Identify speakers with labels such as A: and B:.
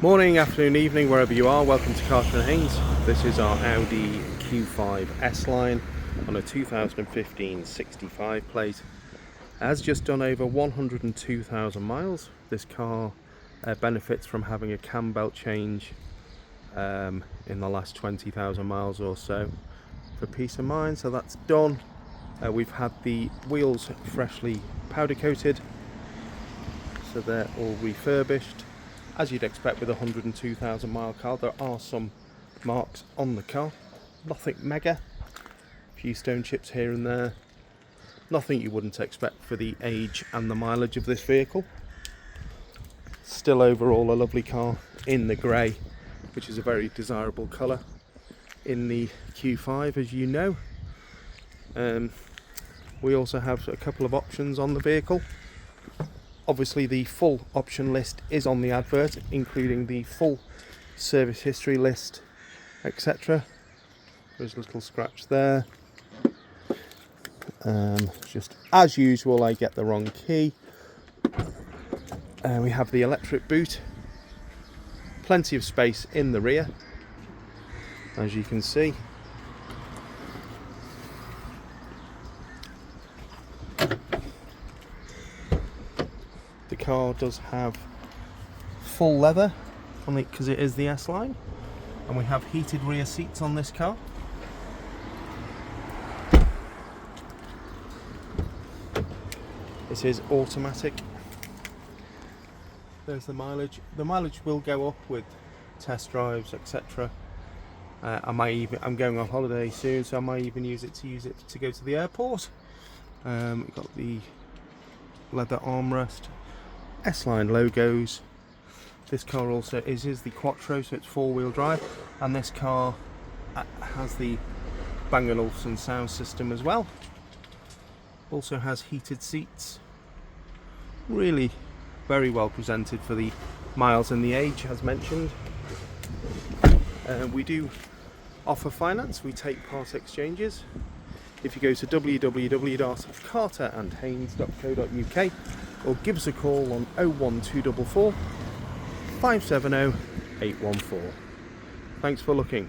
A: Morning, afternoon, evening, wherever you are. Welcome to Carter & Haynes. This is our Audi Q5 S Line on a 2015 65 plate. It has just done over 102,000 miles. This car benefits from having a cam belt change in the last 20,000 miles or so for peace of mind. So that's done. We've had the wheels freshly powder coated, so they're all refurbished. As you'd expect with a 102,000 mile car, there are some marks on the car. Nothing mega. A few stone chips here and there. Nothing you wouldn't expect for the age and the mileage of this vehicle. Still overall a lovely car in the grey, which is a very desirable colour in the Q5, as you know. We also have a couple of options on the vehicle. Obviously the full option list is on the advert, including the full service history list, etc. There's a little scratch there. Just as usual, I get the wrong key. We have the electric boot. Plenty of space in the rear, as you can see. The car does have full leather on it because it is the S Line, and we have heated rear seats on this car. This is automatic. There's the mileage. The mileage will go up with test drives, etc. I'm going on holiday soon, so I might even use it to go to the airport. We've got the leather armrest. S Line logos. This car also is the Quattro, so it's 4-wheel drive, and this car has the Bang & Olufsen sound system as well. Also has heated seats. Really very well presented for the miles and the age, as mentioned. We do offer finance. We take part exchanges. If you go to www.carterandhaynes.co.uk or give us a call on 01244 570 814. Thanks for looking.